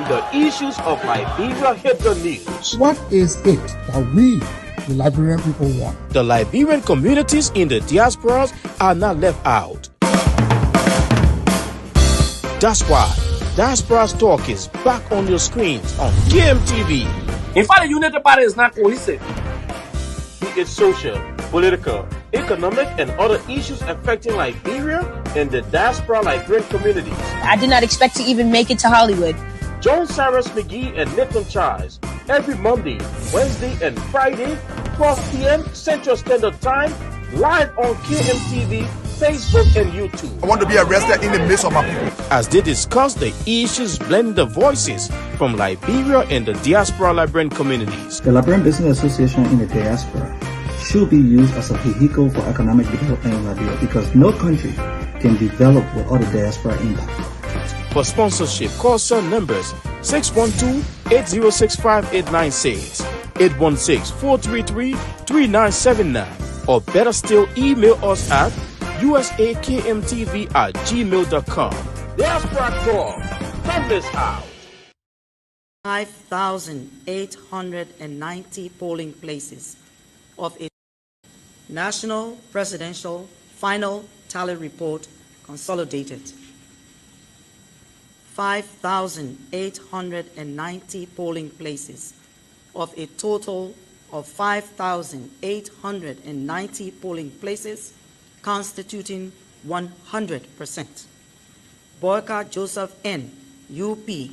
when the issues of Liberia hit the news. What is it that we, the Liberian people, want? The Liberian communities in the diasporas are not left out. That's why Diaspora Talk is back on your screens on KMTV. In fact, the United Party is not cohesive. Be it social, political, economic, and other issues affecting Liberia and the diaspora Liberian communities. I did not expect to even make it to Hollywood. Join Cyrus McGee and Nathan Charles every Monday, Wednesday, and Friday, 12 p.m. Central Standard Time, live on KMTV, Facebook, and YouTube. I want to be arrested in the midst of my people. As they discuss the issues, blending the voices from Liberia and the diaspora Liberian communities. The Liberian Business Association in the diaspora should be used as a vehicle for economic development in Liberia because no country can develop without a diaspora impact. For sponsorship, call cell numbers 612-806-5896, 816-433-3979, or better still, email us at usakmtv@gmail.com. Diaspora Talk, don't miss out. 5,890 polling places of a National Presidential Final Tally Report consolidated. 5,890 polling places of a total of 5,890 polling places constituting 100%. Boyka Joseph N., UP,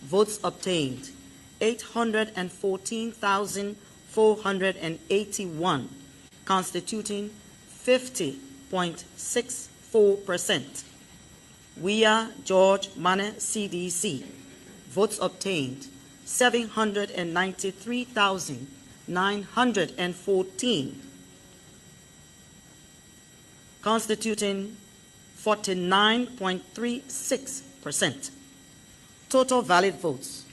votes obtained 814,481, constituting 50.64%. Wia George Mane, CDC, votes obtained 793,914, constituting 49.36%. Total valid votes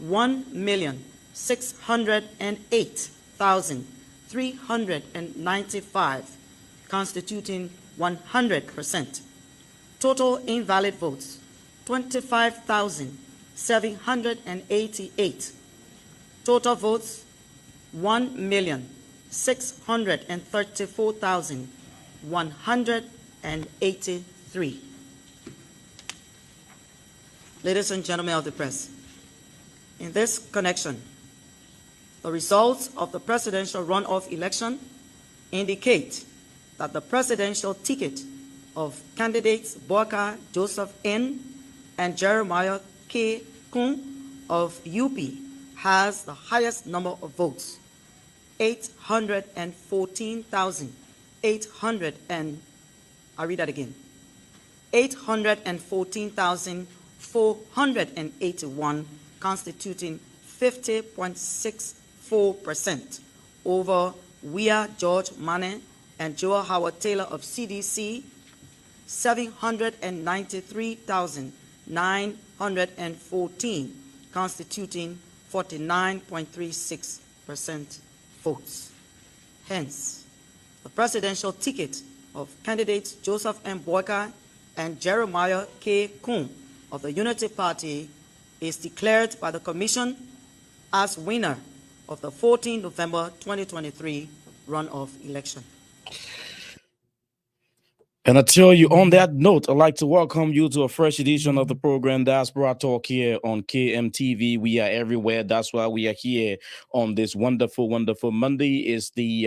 1,608,395, constituting 100%. Total invalid votes 25,788. Total votes 1,634,183. Ladies and gentlemen of the press, in this connection, the results of the presidential runoff election indicate that the presidential ticket of candidates Boyka Joseph N. and Jeremiah K. Kun of UP has the highest number of votes, 814,800 and I read that again, 814,481, constituting 50.64% over Wia George Mane and Joel Howard Taylor of CDC, 793,914, constituting 49.36% votes. Hence, the presidential ticket of candidates Joseph M. Boyka and Jeremiah K. Kun of the Unity Party is declared by the Commission as winner of the 14 November 2023 runoff election. And I tell you, on that note, I'd like to welcome you to a fresh edition of the program Diaspora Talk here on KMTV. We are everywhere. That's why we are here on this wonderful, wonderful Monday. Is the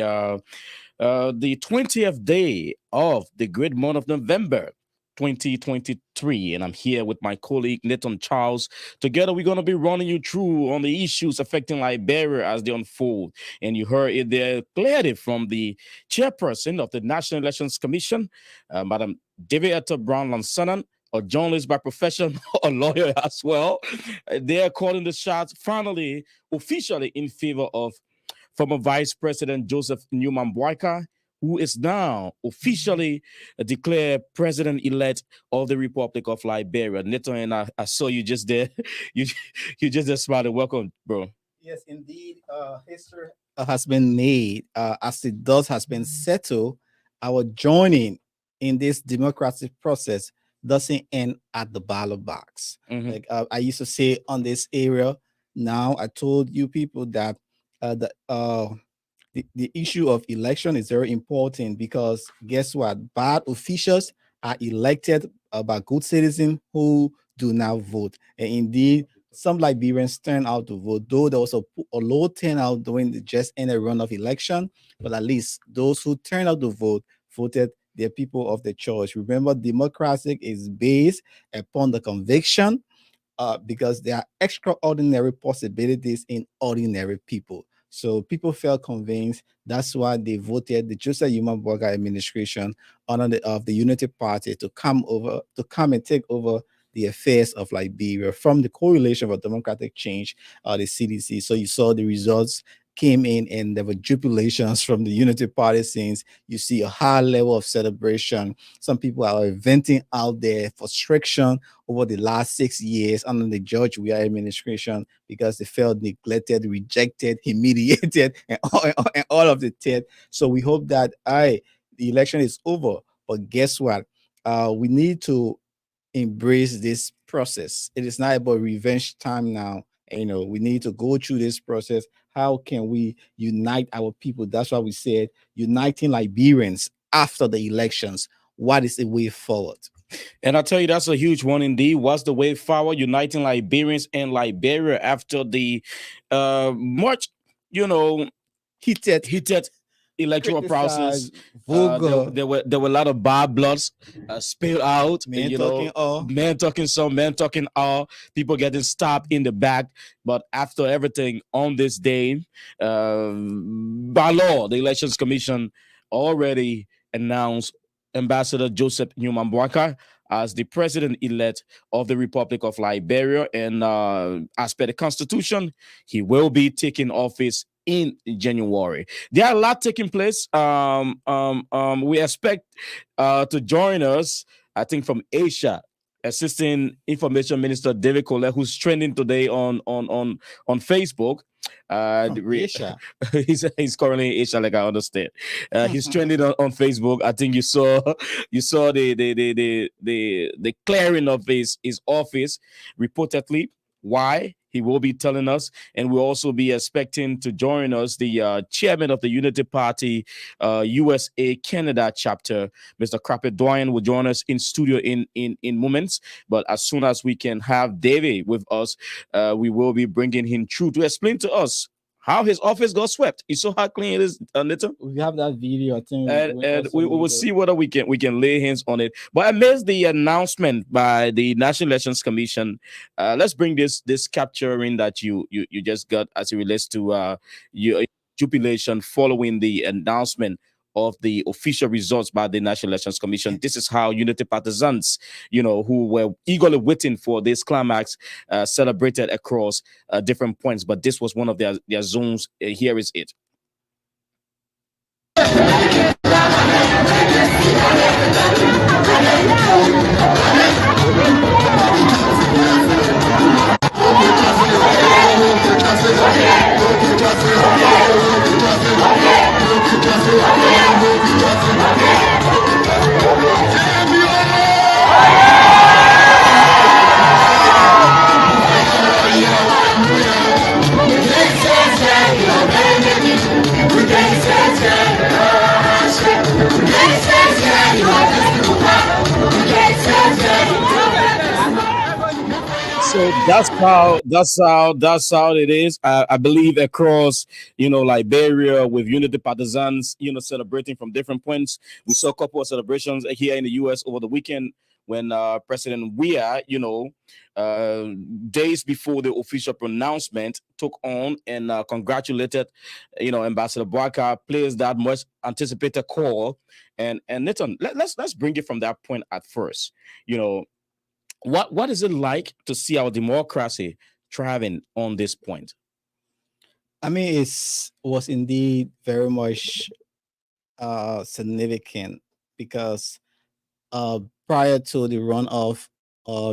20th day of the great month of November 2023, and I'm here with my colleague Nathan Charles. Together we're going to be running you through on the issues affecting Liberia as they unfold. And you heard it there clearly from the chairperson of the National Elections Commission, Madam Deviata Brown-Lansanan, a journalist by profession, a lawyer as well. They're calling the shots finally officially in favor of former Vice President Joseph Newman Boyka, who is now officially declared president-elect of the Republic of Liberia. Neto, and I saw you just there. You just smiled. Welcome, bro. Yes, indeed. History has been made, as the dust has been settled. Our joining in this democratic process doesn't end at the ballot box. Mhm. Like I used to say on this area. Now I told you people that the issue of election is very important because guess what? Bad officials are elected by good citizens who do not vote. And indeed, some Liberians turn out to vote, though there was a low turnout during the just ended run of election. But at least those who turned out to vote voted their people of the choice. Remember, democracy is based upon the conviction because there are extraordinary possibilities in ordinary people. So people felt convinced. That's why they voted the Joseph Human Burger administration under of the Unity Party to come and take over the affairs of Liberia from the Correlation for Democratic Change, the CDC. So you saw the results came in and there were jubilations from the Unity Party since you see a high level of celebration. Some people are venting out their frustration over the last 6 years under the George Weah administration because they felt neglected, rejected, humiliated, and all of the third. So we hope that the election is over. But guess what? We need to embrace this process. It is not about revenge time now. We need to go through this process. How can we unite our people? That's why we said uniting Liberians after the elections. What is the way forward? And I tell you, that's a huge one indeed. What's the way forward? Uniting Liberians and Liberia after the much, Heated electoral process. criticized, vulgar, There were a lot of bad bloods spilled out. man talking all. Men talking some, men talking all. People getting stabbed in the back. But after everything on this day, by law, the Elections Commission already announced Ambassador Joseph Newman Bwaka as the president-elect of the Republic of Liberia. And as per the Constitution, he will be taking office in January. There are a lot taking place. We expect to join us, I think, from Asia, Assistant Information Minister David Colette, who's trending today on Facebook. Asia. He's currently in Asia, like I understand. He's trending on Facebook. I think you saw the clearing of his office reportedly. Why? He will be telling us, and we'll also be expecting to join us the chairman of the Unity Party USA Canada chapter, Mr. Crapet Doyen, will join us in studio in moments. But as soon as we can have David with us, we will be bringing him through to explain to us how his office got swept. You saw how clean it is, Nita? We have that video, I think, and we will see whether we can lay hands on it. But amidst the announcement by the National Elections Commission, let's bring this capturing that you just got as it relates to your jubilation following the announcement of the official results by the National Elections Commission. This is how Unity partisans, who were eagerly waiting for this climax, celebrated across different points. But this was one of their zones. Here is it. So that's how it is. I believe across Liberia with Unity partisans celebrating from different points. We saw a couple of celebrations here in the U.S. over the weekend when President Weah, days before the official pronouncement, took on and congratulated Ambassador Bwaka, plays that much anticipated call. And Nathan, let's bring it from that point at first. What is it like to see our democracy thriving on this point? I mean, it was indeed very much significant because prior to the runoff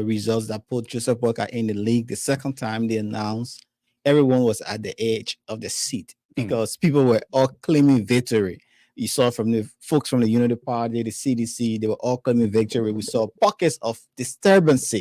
results that put Joseph Bwaka in the league the second time they announced, everyone was at the edge of the seat because people were all claiming victory. You saw from the folks from the Unity Party, the CDC, they were all claiming victory. We saw pockets of disturbance,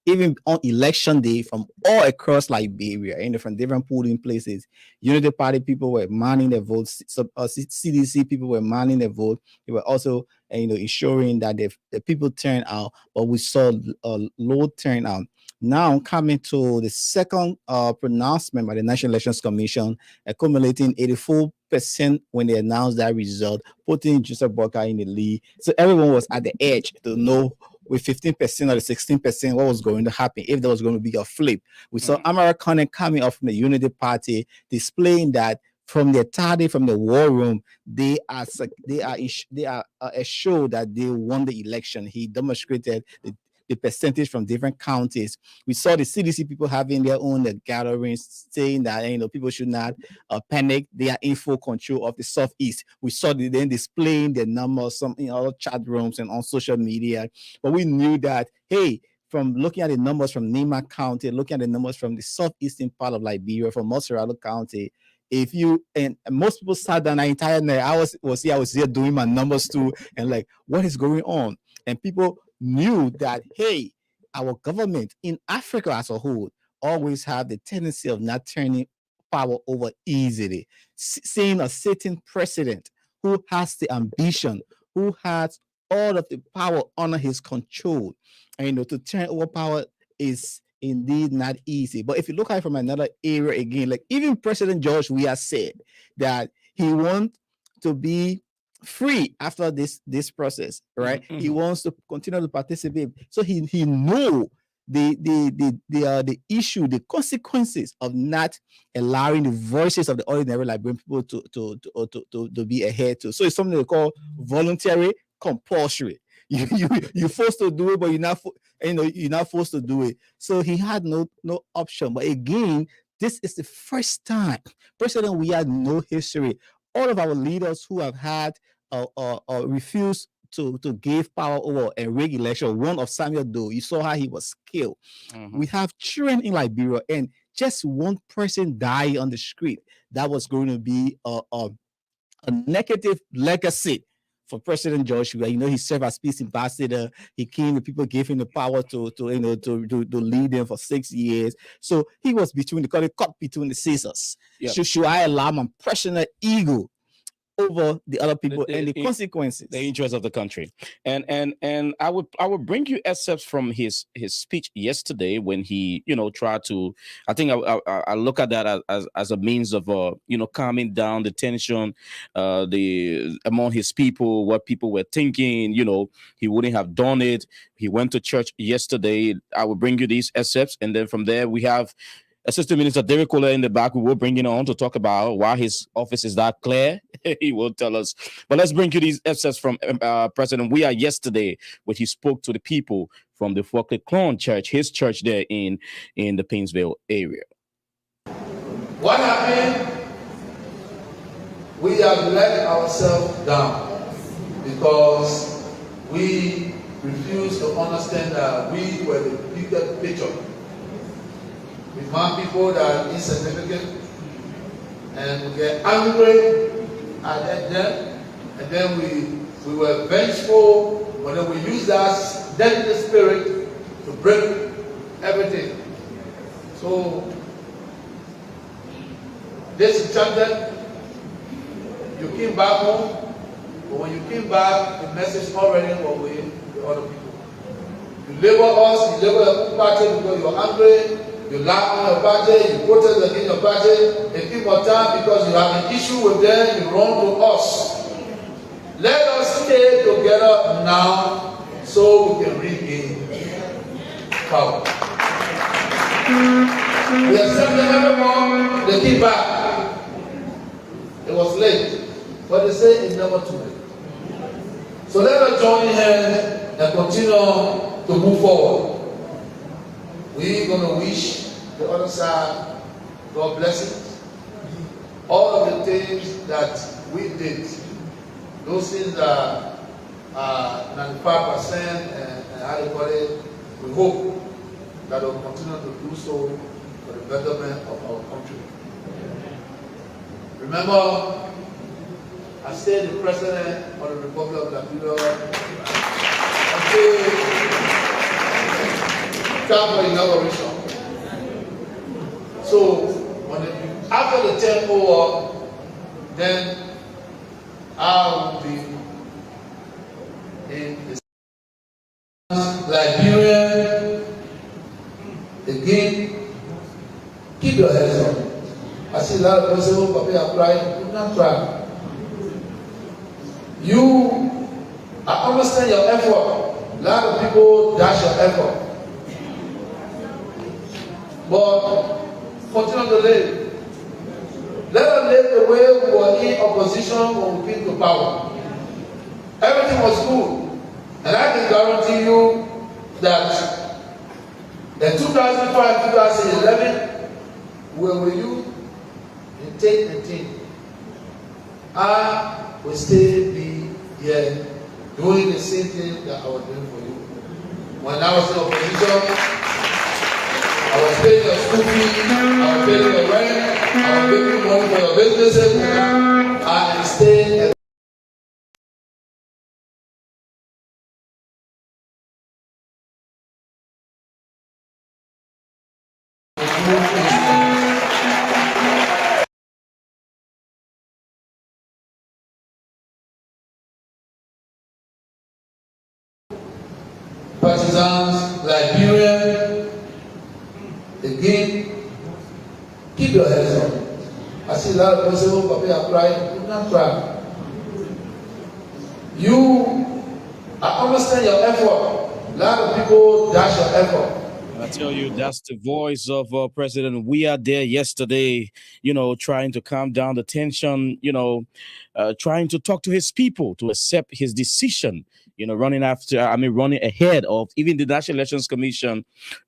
even on election day, from all across Liberia, from different polling places. Unity Party people were manning their votes. CDC people were manning their vote. They were also, ensuring that the people turn out, but we saw a low turnout. Now coming to the second pronouncement by the National Elections Commission, accumulating 84% when they announced that result, putting Joseph Boakai in the lead. So everyone was at the edge to know with 15% or the 16% what was going to happen, if there was going to be a flip. We saw Amara Kane coming up from the Unity Party, displaying that from the war room, they are assured that they won the election. He demonstrated the percentage from different counties. We saw the CDC people having their own gatherings, saying that people should not panic. They are in full control of the Southeast. We saw them displaying their numbers, some in other chat rooms and on social media. But we knew that, hey, from looking at the numbers from Nema County, looking at the numbers from the southeastern part of Liberia, from Moserado County, and most people sat down the entire night. I was here doing my numbers too, and like, what is going on? And people knew that, hey, our government in Africa as a whole always have the tendency of not turning power over easily. Seeing a certain president who has the ambition, who has all of the power under his control, and to turn over power is indeed not easy. But if you look at it from another area again, like even President George Weah said that he wants to be free after this process, right? Mm-hmm. He wants to continue to participate. So he knew the issue, the consequences of not allowing the voices of the ordinary Liberian people to be ahead to. So it's something they call voluntary compulsory. You're forced to do it, but you're not forced to do it. So he had no option. But again, this is the first time President we had no history. All of our leaders who have had refused to give power over a rig election. One of Samuel Doe, you saw how he was killed. Mm-hmm. We have children in Liberia, and just one person died on the street. That was going to be a negative legacy for President Joshua. He served as peace ambassador. He came, the people gave him the power to lead them for 6 years. So he was caught between the scissors. Yep. Should I allow my personal ego over the other people and the consequences, the interests of the country? And I would bring you excerpts from his speech yesterday when he tried to, I think I look at that as a means of calming down the tension among his people, what people were thinking. He wouldn't have done it. He went to church yesterday. I will bring you these excerpts, and then from there we have Assistant Minister Derek Kola in the back. We will bring him on to talk about why his office is that clear. He will tell us. But let's bring you these excerpts from President Weah yesterday, when he spoke to the people from the Folkley Clone Church, his church there in the Painesville area. What happened? We have let ourselves down because we refused to understand that we were the bigger picture. We found people that are insignificant, and we get angry at them, and then we were vengeful, but then we used that deadly spirit to break everything. So, disenchanted, you came back home, but when you came back, the message already was with the other people. You label us, you label the party because you're angry. You laugh on your party, you protest against your party, and keep on time because you have an issue with them, you run to us. Let us stay together now so we can regain power. We accept them everyone, they keep back. It was late, but they say it's never too late. So let us join hands and continue to move forward. We're going to wish the other side God blessings. All of the things that we did, those things that are 95% and how they call it, we hope that we'll continue to do so for the betterment of our country. Remember, I stayed the president of the Republic of Liberia until travel inauguration. So after the 10th war, then I will be in the Liberian again. Keep your heads up. I see a lot of people say, "Oh, are crying." Do not cry. I understand your effort. A lot of people dash your effort. But continue to live. Let us live the way we were in opposition when we came to power. Everything was good. And I can guarantee you that in 2005, 2011, when we you in 10 I will still be here doing the same thing that I was doing for you. When I was in opposition, I was paying your school fee, I was paying your rent, I was making money for your businesses, and staying. Partisans, Liberians, again, keep your heads up. I see a lot of people say, "Oh, Papa, are crying." Do not cry. I understand your effort. A lot of people dash your effort. I tell you, that's the voice of President. We are there yesterday, trying to calm down the tension, trying to talk to his people to accept his decision, running ahead of even the National Elections Commission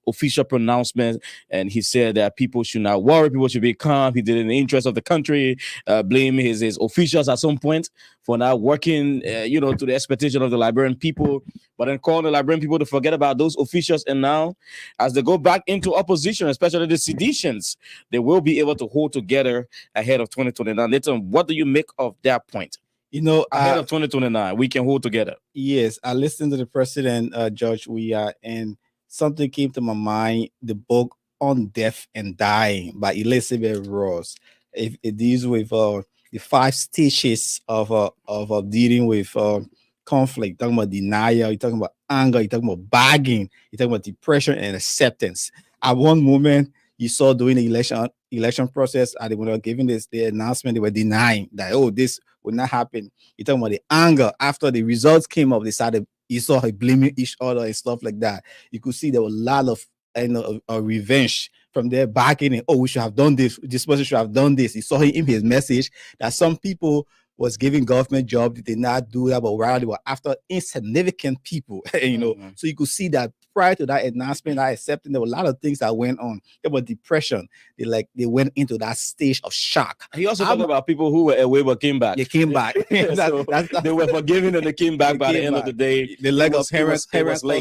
official pronouncement. And he said that people should not worry, people should be calm. He did it in the interest of the country, blame his officials at some point for not working, to the expectation of the Liberian people, but then calling the Liberian people to forget about those officials. And now, as they go back into opposition, especially the seditions, they will be able to hold together ahead of 2029. Nathan, what do you make of that point? Ahead of 2029, we can hold together. Yes, I listened to the president, George Weah, and something came to my mind: the book On Death and Dying by Elizabeth Ross. It deals with the 5 stages of dealing with conflict. Talking about denial, you're talking about anger, you're talking about bargaining, you're talking about depression and acceptance. At one moment, you saw during the election process, and they were giving the announcement, they were denying that, oh, this will not happen. You're talking about the anger after the results came up. They started, you saw her blaming each other and stuff like that. You could see there was a lot of revenge from there, bargaining. Oh, we should have done this. This person should have done this. You saw him in his message that some people was giving government job, they did not do that, but rather they were after insignificant people. So you could see that prior to that announcement, I accepted there were a lot of things that went on. There was depression. They went into that stage of shock. He also talked about people who were away but came back. They came back. They were forgiven and they came back by the end of the day. The leg of parents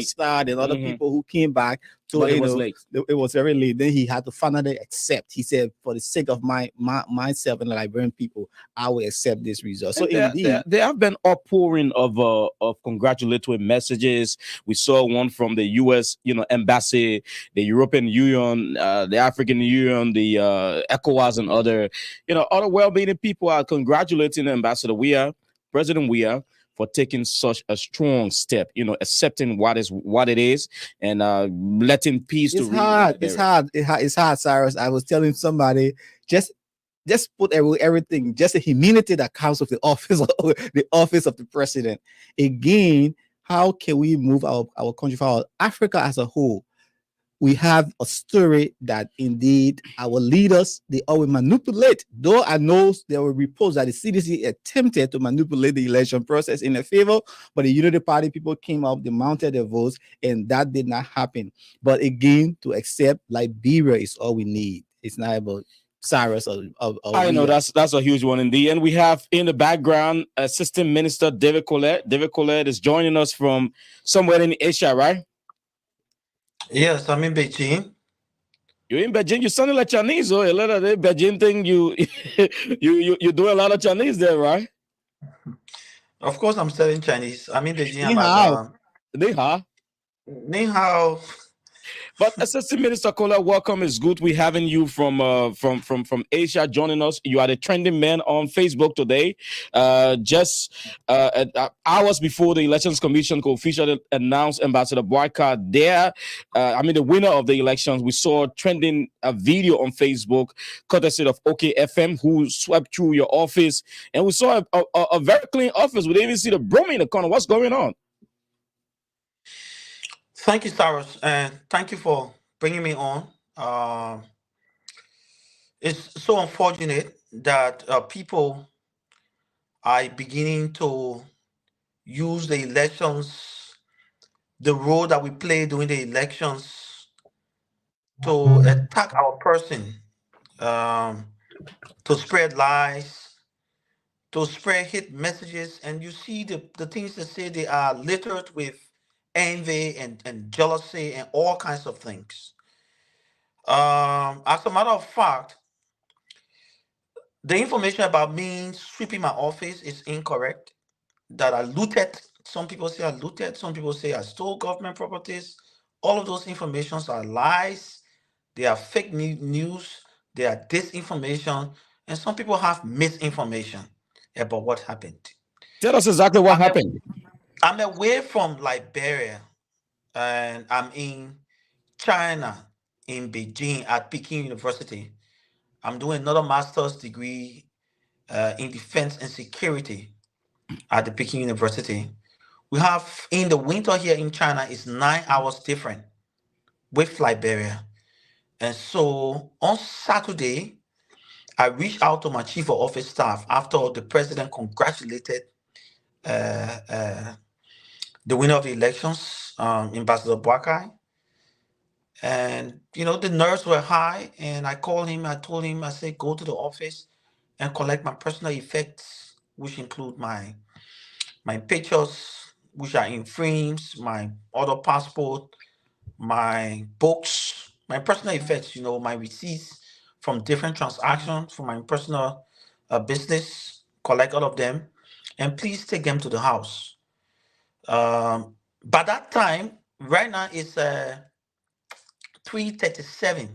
started and other people who came back. So it was late. It was very late. Then he had to finally accept. He said, for the sake of myself and the Liberian people, I will accept this result. So indeed, there have been outpouring of congratulatory messages. We saw one from the U.S. embassy, the European Union, the African Union, the ECOWAS, and other well-meaning people are congratulating Ambassador Weah, President Weah, for taking such a strong step, accepting what it is, and letting peace. It's hard. It's hard, Cyrus. I was telling somebody, just put everything, just the humility that comes with the office of the president. Again, how can we move our country forward? Africa as a whole, we have a story that indeed our leaders, they always manipulate. Though I know there were reports that the CDC attempted to manipulate the election process in their favor, but the Unity Party people came up, they mounted their votes, and that did not happen. But again, to accept Liberia is all we need. It's not about Cyrus or I know that's a huge one indeed. And we have in the background Assistant Minister David Colette. David Colette is joining us from somewhere in Asia, right? Yes, I'm in Beijing. You're in Beijing. You sound like Chinese, oh, a lot of the Beijing thing. You do a lot of Chinese there, right? Of course, I'm studying Chinese. I'm in Beijing. Ni I'm at hao. Ni hao. Ni hao. But Assistant Minister Kola, welcome. It's good we having you from Asia joining us. You are the trending man on Facebook today. Just hours before the Elections Commission officially announced Ambassador Boycott there. The winner of the elections. We saw trending a video on Facebook, courtesy of OKFM, who swept through your office, and we saw a very clean office. We didn't even see the broom in the corner. What's going on? Thank you, Cyrus, and thank you for bringing me on. It's so unfortunate that people are beginning to use the elections, the role that we play during the elections, to attack our person, um, to spread lies, to spread hate messages. And you see the things they say, they are littered with envy and jealousy and all kinds of things. As a matter of fact, the information about me sweeping my office is incorrect. That I looted, some people say I looted, some people say I stole government properties. All of those informations are lies. They are fake news. They are disinformation. And some people have misinformation about what happened. Tell us exactly what I'm, a- happened. I'm away from Liberia and I'm in China, in Beijing at Peking University. I'm doing another master's degree in defense and security at the Peking University. We have in the winter here in China is 9 hours different with Liberia. And so on Saturday, I reached out to my chief of office staff after the president congratulated uh, uh, the winner of the elections, Ambassador Boakai. And the nerves were high, and I called him. I told him, I said, go to the office and collect my personal effects, which include my pictures, which are in frames, my other passport, my books, my personal effects, my receipts from different transactions from my personal business, collect all of them, and please take them to the house. By that time, right now it's 3:37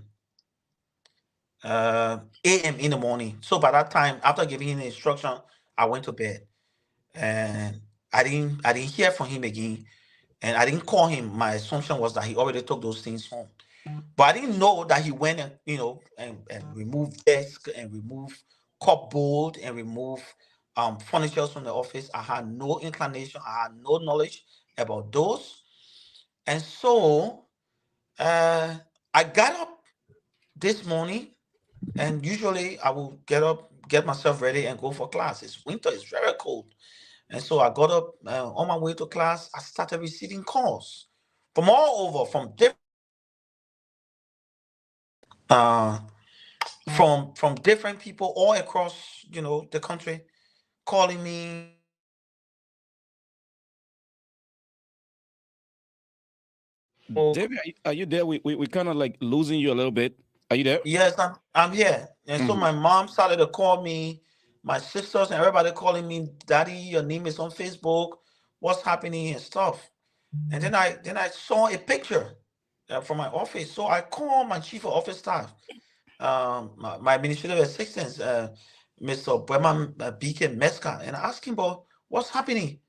a.m. in the morning. So by that time, after giving him the instruction, I went to bed, and I didn't hear from him again, and I didn't call him. My assumption was that he already took those things home. But I didn't know that he went and and removed desk and removed cupboard and removed furniture from the office. I had no inclination, I had no knowledge about those. And so uh, I got up this morning, and usually I will get up, get myself ready, and go for class. It's winter, it's very cold. And so I got up on my way to class. I started receiving calls from all over, from different uh, from different people all across the country, calling me. David, are you there? We kind of like losing you a little bit. Are you there? Yes, I'm here. And so Mhm. my mom started to call me, my sisters and everybody calling me, Daddy, your name is on Facebook, what's happening and stuff. And then I saw a picture from my office. So I called my chief of office staff, my administrative assistant, Mr. Breman Beacon Meska, and I asked him, "But what's happening?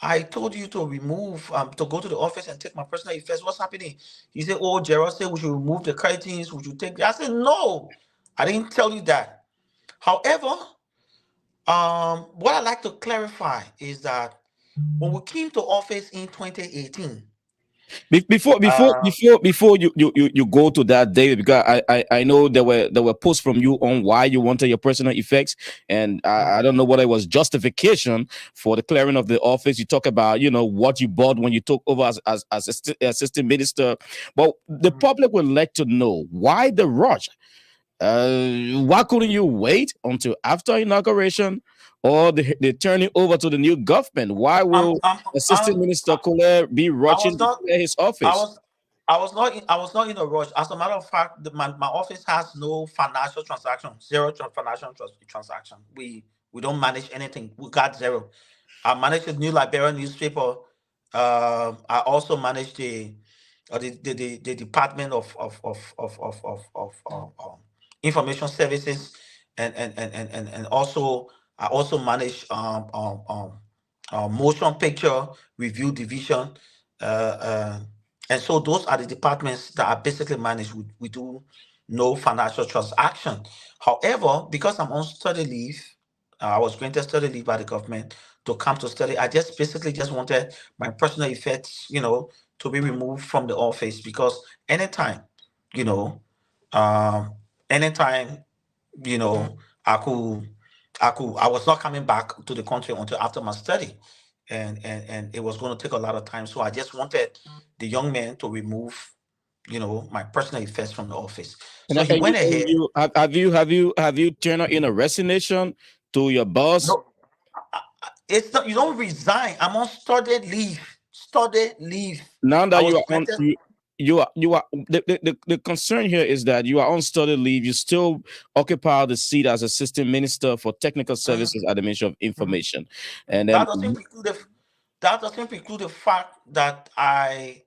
I told you to remove, to go to the office and take my personal effects. What's happening?" He said, "Oh, Gerald said we should remove the curtains. We should take." I said, "No, I didn't tell you that." However, what I like to clarify is that when we came to office in 2018, Before uh, you go to that, David, because I know there were posts from you on why you wanted your personal effects, and I don't know whether it was justification for the clearing of the office. You talk about what you bought when you took over as assistant minister, but the public would like to know why the rush. Why couldn't you wait until after inauguration or the turning over to the new government? Why I'm, will I'm, Assistant I'm, Minister Colette be I was rushing to not. clear his I office? was. I was not in a rush. As a matter of fact, my office has no financial transaction, zero financial transaction. We don't manage anything. We got zero. I manage the New Liberian newspaper. I also manage the Department of Information Services, and also I also manage motion picture review division, uh, uh, and so those are the departments that are basically managed. We do no financial transaction. However, because I'm on study leave, I was granted study leave by the government to come to study. I just basically just wanted my personal effects, to be removed from the office, because anytime, you know, um, anytime, you know, I could, I was not coming back to the country until after my study, and it was going to take a lot of time. So I just wanted the young man to remove, my personal effects from the office. So he went ahead. Have you turned in a resignation to your boss? No, it's not. You don't resign. I'm on studied leave. Studied leave. Now I that was you are on, granted. you are the concern here is that you are on study leave. You still occupy the seat as assistant minister for technical Mhm, services at the Ministry of mhm. Information, and That then doesn't preclude the fact that I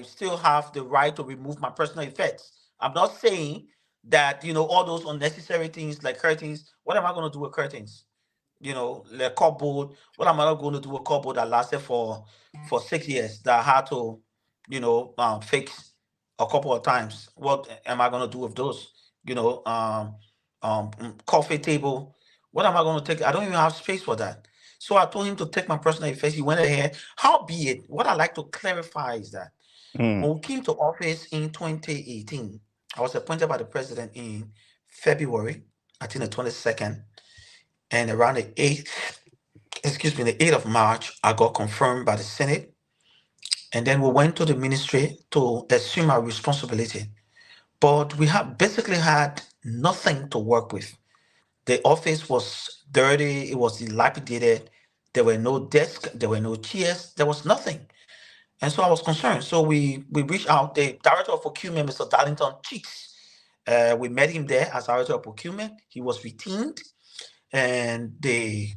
still have the right to remove my personal effects. I'm not saying that all those unnecessary things like curtains. What am I going to do with curtains? The cupboard. What am I not going to do with cupboard that lasted for 6 years that I had to, fix a couple of times? What am I going to do with those? Coffee table. What am I going to take? I don't even have space for that. So I told him to take my personal effects. He went ahead. Howbeit, what I like to clarify is that mm, when we came to office in 2018, I was appointed by the president in February, I think the 22nd, and around the 8th, the 8th of March, I got confirmed by the Senate. And then we went to the ministry to assume our responsibility. But we have basically had nothing to work with. The office was dirty, it was dilapidated, there were no desks, there were no chairs, there was nothing. And so I was concerned. So we reached out, the director of procurement, Mr. Darlington Cheeks. We met him there as director of procurement. He was retained, and they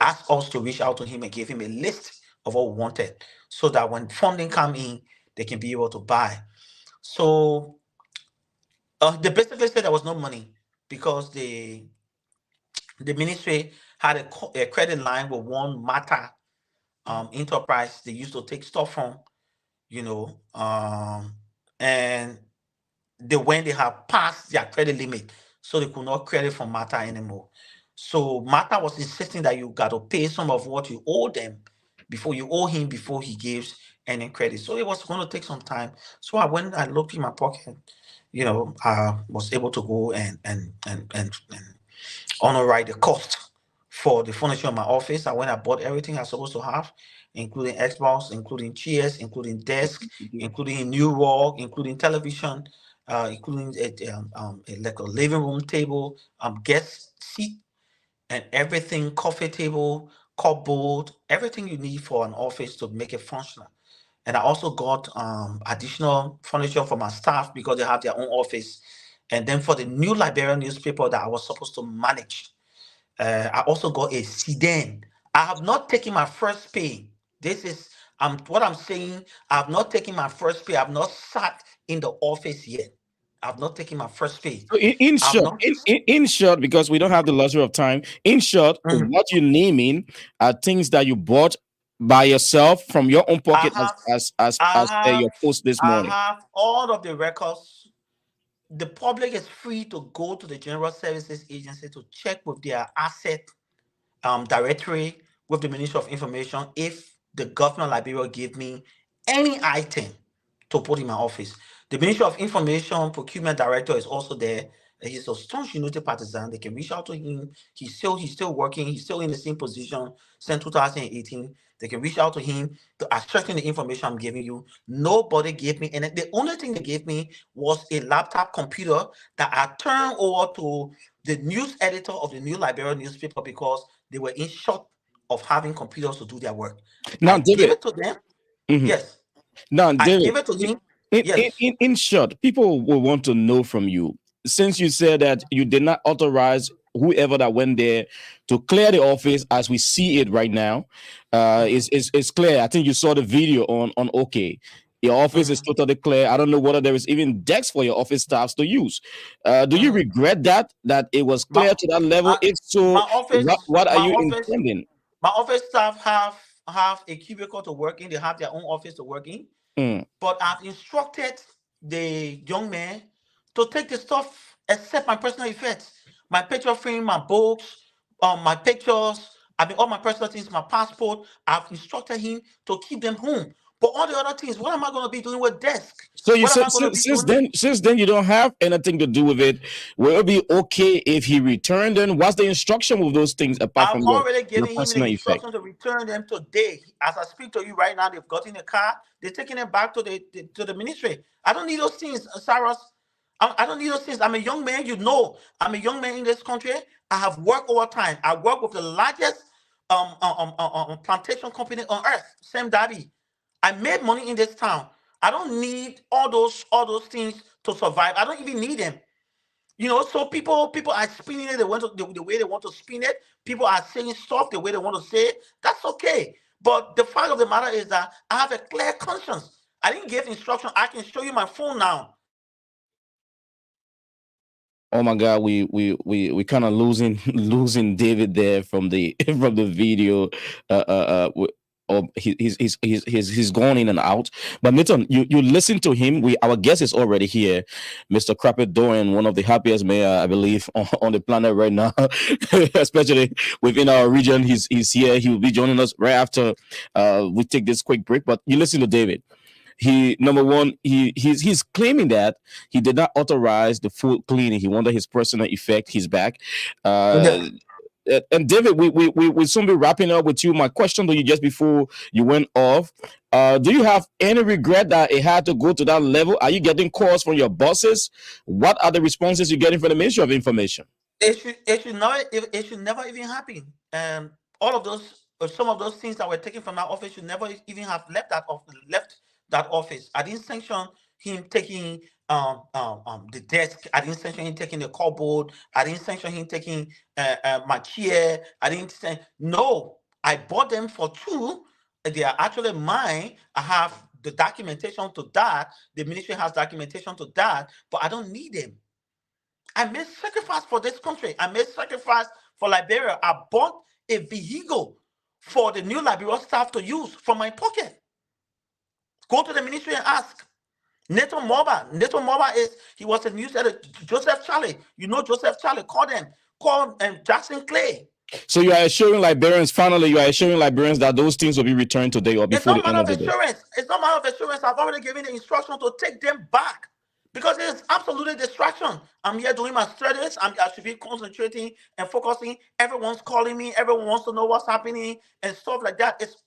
asked us to reach out to him and give him a list of what we wanted, so that when funding come in, they can be able to buy. So they basically said there was no money because the ministry had a credit line with one Mata enterprise they used to take stuff from, you know, and they have passed their credit limit, so they could not credit from Mata anymore. So Mata was insisting that you got to pay some of what you owe them before he gives any credit. So it was going to take some time. So I looked in my pocket, I was able to go and underwrite the cost for the furniture in my office. I went and bought everything I was supposed to have, including Xbox, including chairs, including desk, including new rug, including television, including like a living room table, guest seat, and everything, coffee table, cupboard, everything you need for an office to make it functional. And I also got additional furniture for my staff because they have their own office. And then for the new Liberian newspaper that I was supposed to manage, I also got a sedan. I have not taken my first pay. This is what I'm saying. I have not taken my first pay. I have not sat in the office yet. I have not taken my first pay. so in I have short, not. in short, because we don't have the luxury of time. In short, Mhm. what you're naming are things that you bought by yourself from your own I pocket, have, as per I your have, post this I morning. have all of the records. The public is free to go to the General Services Agency to check with their asset directory with the Ministry of Information if the government of Liberia gave me any item to put in my office. The Ministry of Information procurement director is also there. He's a staunch Unity partisan. They can reach out to him. He's still working. He's still in the same position since 2018. They can reach out to him to ascertain the information I'm giving you. Nobody gave me, and the only thing they gave me was a laptop computer that I turned over to the news editor of the New Liberian newspaper because they were in short of having computers to do their work. I Now, gave David. it to them. Mhm. Yes, Now, I David, gave it to him. in, in, Yes. in in short, people will want to know from you, since you said that you did not authorize whoever that went there to clear the office as we see it right now is clear. I think you saw the video on OK. Your office is totally clear. I don't know whether there is even decks for your office staffs to use. Do you regret that it was clear to that level? If my so, office, what are my you office, intending? my office staff have a cubicle to work in. They have their own office to work in. Mm. But I've instructed the young man to take the stuff except my personal effects, my picture frame, my books, my pictures. I mean, all my personal things, my passport. I've instructed him to keep them home. But all the other things, what am I going to be doing with desk? So you What am said I going to be since doing? then you don't have anything to do with it. Will it be okay if he returned? Then what's the instruction with those things apart I've from already your given him the personal effect? instruction to return them today. As I speak to you right now, they've got in the car. They're taking it back to the ministry. I don't need those things, Cyrus. I don't need those things. I'm a young man. You know, I'm a young man in this country. I have worked over time. I work with the largest plantation company on earth, Sam Darby. I made money in this town. I don't need all those things to survive. I don't even need them. You know, so people are spinning it the way they want to spin it. People are saying stuff the way they want to say it. That's okay. But the fact of the matter is that I have a clear conscience. I didn't give instruction. I can show you my phone now. Oh my God, we kind of losing David there from the from the video. He's gone in and out. But Nathan, you listen to him. Our guest is already here, Mr. Crappet Doran, one of the happiest mayor I believe on the planet right now, especially within our region. He's here. He will be joining us right after we take this quick break. But you listen to David. He number one, he's claiming that he did not authorize the full cleaning. He wanted his personal effect. He's back. Yeah. And David, we soon be wrapping up with you. My question to you just before you went off: do you have any regret that it had to go to that level? Are you getting calls from your bosses? What are the responses you're getting from the Ministry of Information? It should never even happen. All of those, some of those things that were taken from that office should never even have left that office. I didn't sanction him taking the desk. I didn't sanction him taking the cupboard. I didn't sanction him taking my chair. I didn't say no. I bought them for two. They are actually mine. I have the documentation to that. The ministry has documentation to that, but I don't need them. I made sacrifice for this country. I made sacrifice for Liberia. I bought a vehicle for the new Liberia staff to use from my pocket. Go to the ministry and ask. Neto Moba he was a news editor. Joseph Charlie. You know Joseph Charlie. Call them. Call Jackson Clay. So you are assuring Liberians, finally, you are assuring Liberians that those things will be returned today or before the end of the day. It's not matter of assurance. I've already given the instruction to take them back. Because it's absolutely distraction. I'm here doing my studies. I should be concentrating and focusing. Everyone's calling me. Everyone wants to know what's happening and stuff like that. It's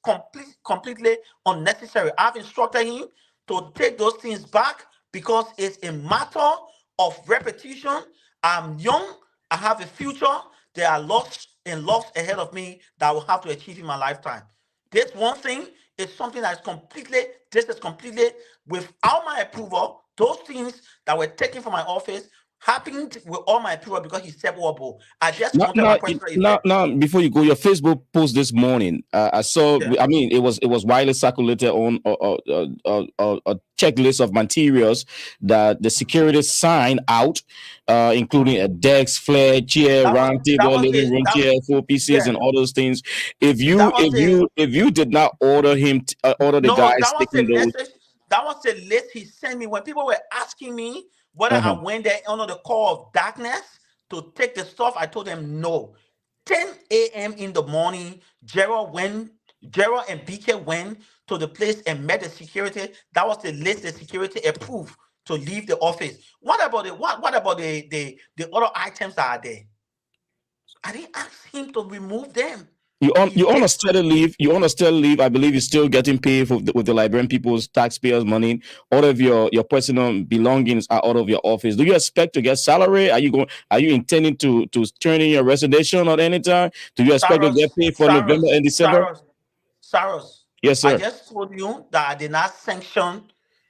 completely unnecessary. I've instructed him to take those things back because it's a matter of repetition. I'm young. I have a future. There are lots and lots ahead of me that I will have to achieve in my lifetime. This one thing is something that is completely without my approval. Those things that were taken from my office happened with all my approval because he said wobble. I just wanted my personal effect. Now, before you go, your Facebook post this morning, I saw. Yeah. I mean, it was widely circulated on a checklist of materials that the security signed out, including a desk, flare, chair, round table, living room chair, 4 pieces, and all those things. If you did not order him, order the guys taking those. That was the list he sent me when people were asking me whether I went there under the call of darkness to take the stuff. I told them no. 10 a.m. in the morning, Gerald and BK went to the place and met the security. That was the list the security approved to leave the office. What about the other items that are there? I didn't ask him to remove them. You on a steady leave. You on a steady leave. I believe you're still getting paid with the Liberian people's taxpayers' money. All of your personal belongings are out of your office. Do you expect to get salary? Are you intending to turn in your resignation at any time? Do you expect to get paid for November and December? Cyrus, yes, sir. I just told you that I did not sanction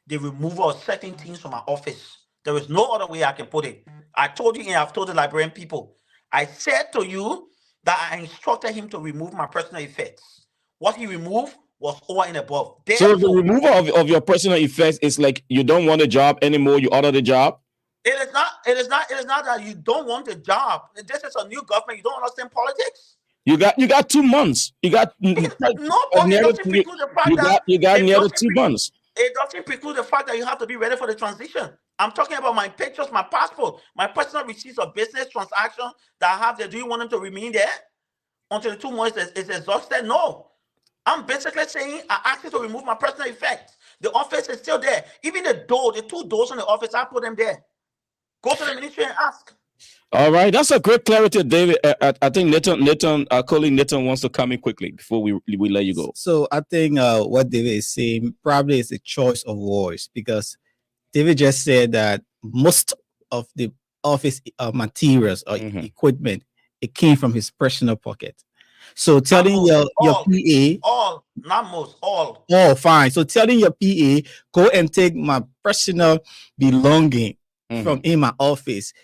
the removal of certain things from my office. There is no other way I can put it. I told you, and I've told the Liberian people, I said to you that I instructed him to remove my personal effects. What he removed was over and above. So the Therefore, removal of your personal effects is like you don't want a job anymore. You order the job. it is not. It is not. It is not that you don't want a job. This is a new government. You don't understand politics. You got 2 months. You got No, but it doesn't preclude the fact that you got it nearly doesn't 2 months. It doesn't preclude the fact that you have to be ready for the transition. I'm talking about my pictures, my passport, my personal receipts of business transaction that I have there. Do you want them to remain there until the 2 months is exhausted? No. I'm basically saying I asked you to remove my personal effects. The office is still there. Even the 2 doors on the office, I put them there. Go to the ministry and ask. All right, that's a great clarity, David. I think our colleague Nathan wants to come in quickly before we let you go. So I think what David is saying probably is a choice of words, because David just said that most of the office materials or equipment, it came from his personal pocket. So telling your PA, all, not most, all. Oh, fine. So telling your PA, go and take my personal belonging from in my office,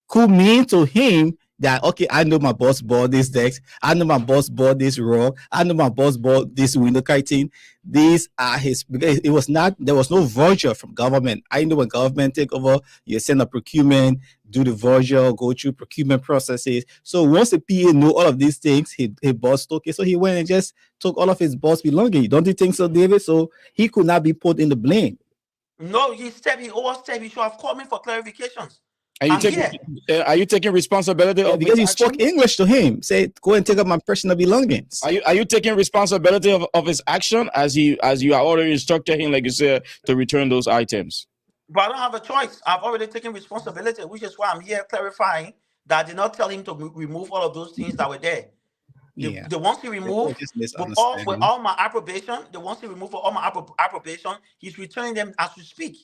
could mean to him that, okay, I know my boss bought this desk, I know my boss bought this rug, I know my boss bought this window curtain. These are his, because there was no voucher from government. I know when government take over, you send a procurement, do the voucher, go through procurement processes. So once the PA knew all of these things, he boss took it. So he went and just took all of his boss belonging. Don't you think so, David? So he could not be put in the blame. No, he overstepped. He should have called me for clarifications. Are you taking responsibility? Because you spoke English to him. Say, go and take up my personal belongings. Are you taking responsibility of his action as you are already instructed him, like you said, to return those items? But I don't have a choice. I've already taken responsibility, which is why I'm here clarifying that I did not tell him to remove all of those things that were there. The ones he removed with all my approbation, he's returning them as we speak.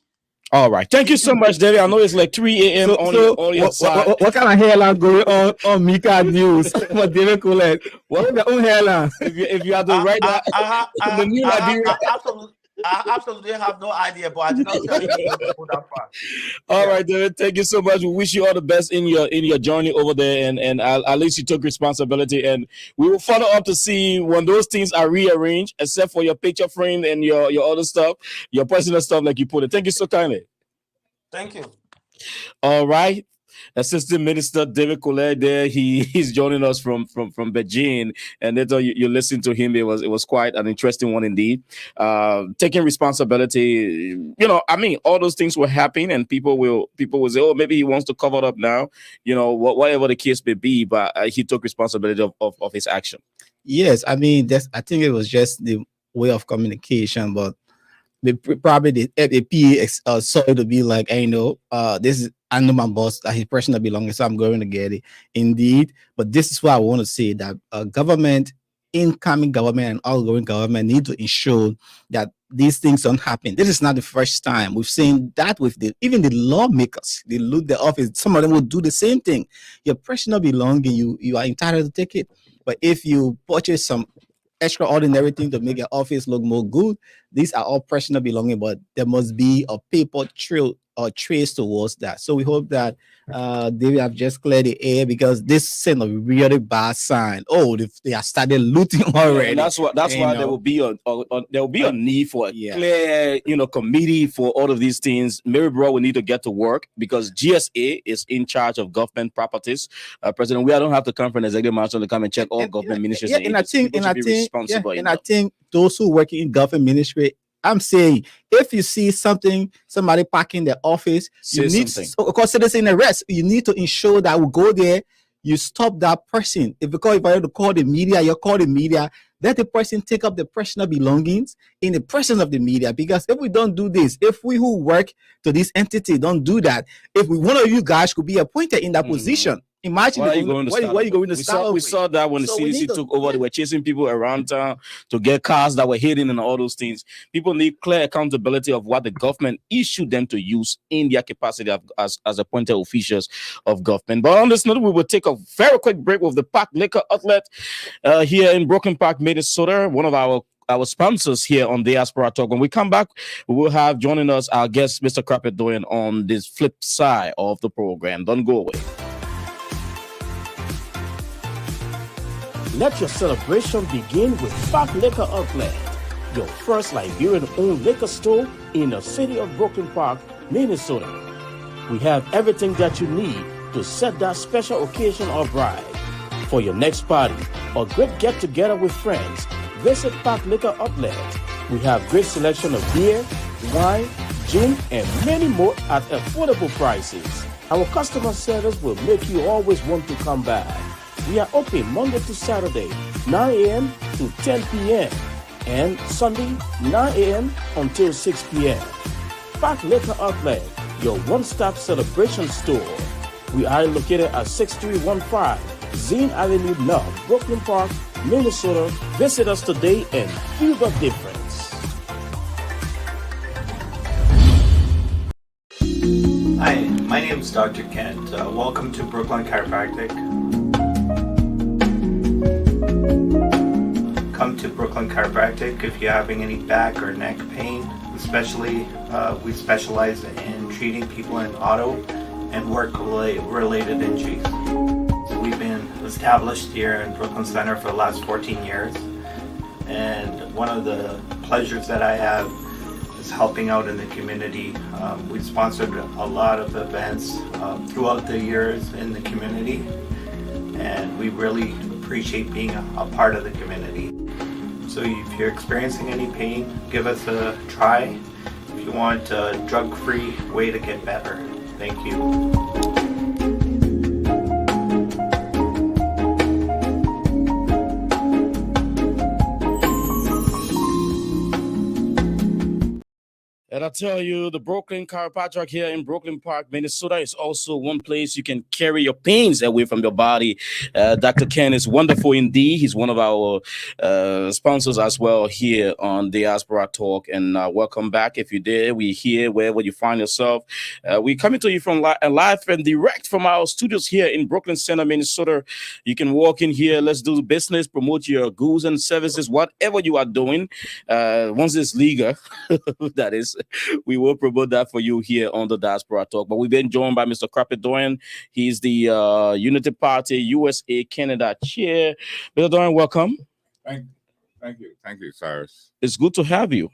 All right. Thank you so much, David. I know it's like 3 a.m. on your side. What kind of hairline going on Mika News for David Colette? What is your own hairline? If you have to write that, the new Liberian. I absolutely have no idea, but I did not tell you to go that far. All right, David. Thank you so much. We wish you all the best in your journey over there, and at least you took responsibility. And we will follow up to see when those things are rearranged, except for your picture frame and your other stuff, your personal stuff, like you put it. Thank you so kindly. Thank you. All right. Assistant Minister David Colette there. He's joining us from Beijing, and later you listen to him. It was quite an interesting one indeed. Taking responsibility, I mean, all those things will happen, and people will say, oh, maybe he wants to cover it up now, whatever the case may be. But he took responsibility of his action. Yes, I mean, I think it was just the way of communication, but probably the PA saw it to be like, I know my boss, his personal belongings, so I'm going to get it. Indeed, but this is why I want to say that government, incoming government and outgoing government need to ensure that these things don't happen. This is not the first time. We've seen that with even the lawmakers. They loot the office. Some of them will do the same thing. Your personal belonging, you are entitled to take it. But if you purchase some extraordinary thing to make your office look more good, these are all personal belonging, but there must be a paper trail or trace towards that. So we hope that they have just cleared the air, because this sent a really bad sign. Oh, they have started looting already. And that's why there will be a need for a clear, committee for all of these things. Mary Bro will need to get to work, because GSA is in charge of government properties. President, we don't have to come from the executive marshal to come and check all government ministries. And I think those who work in government ministry, I'm saying, if you see somebody parking the office, of course, citizen arrest, you need to ensure that we go there, you stop that person. If I have to call the media, you call the media, let the person take up the personal belongings in the presence of the media. Because if we don't do this, if we who work to this entity don't do that, if one of you guys could be appointed in that position, imagine where are you going to start. We saw that when the CDC took over, they were chasing people around town to get cars that were hidden and all those things. People need clear accountability of what the government issued them to use in their capacity as appointed officials of government. But on this note, we will take a very quick break with the Park Liquor Outlet here in Broken Park, Minnesota, one of our sponsors here on Diaspora Talk. When we come back, we will have joining us our guest, Mr. Crappett, doing on this flip side of the program. Don't go away. Let your celebration begin with Park Liquor Outlet, your first Liberian-owned liquor store in the city of Brooklyn Park, Minnesota. We have everything that you need to set that special occasion or bride. For your next party or great get-together with friends, visit Park Liquor Outlet. We have great selection of beer, wine, gin, and many more at affordable prices. Our customer service will make you always want to come back. We are open Monday to Saturday, 9 a.m. to 10 p.m. and Sunday, 9 a.m. until 6 p.m. Park Liquor Outlet, your one-stop celebration store. We are located at 6315 Zine Avenue North, Brooklyn Park, Minnesota. Visit us today and feel the difference. Hi, my name is Dr. Kent. Welcome to Brooklyn Chiropractic. Come to Brooklyn Chiropractic if you're having any back or neck pain. Especially, we specialize in treating people in auto and work-related injuries. So we've been established here in Brooklyn Center for the last 14 years. And one of the pleasures that I have is helping out in the community. We've sponsored a lot of events throughout the years in the community, and we really appreciate being a part of the community. So if you're experiencing any pain, give us a try. If you want a drug-free way to get better. Thank you. And I tell you, the Brooklyn Chiropractic here in Brooklyn Park, Minnesota is also one place you can carry your pains away from your body. Dr. Ken is wonderful indeed. He's one of our sponsors as well here on Diaspora Talk. And welcome back. If you did, we're here wherever you find yourself. We're coming to you from live and direct from our studios here in Brooklyn Center, Minnesota. You can walk in here. Let's do business, promote your goods and services, whatever you are doing. Once it's legal, that is. We will promote that for you here on the Diaspora Talk. But we've been joined by Mr. Crappy Doyen. He's the Unity Party USA Canada chair. Mr. Doyen, welcome. Thank you, Cyrus. It's good to have you.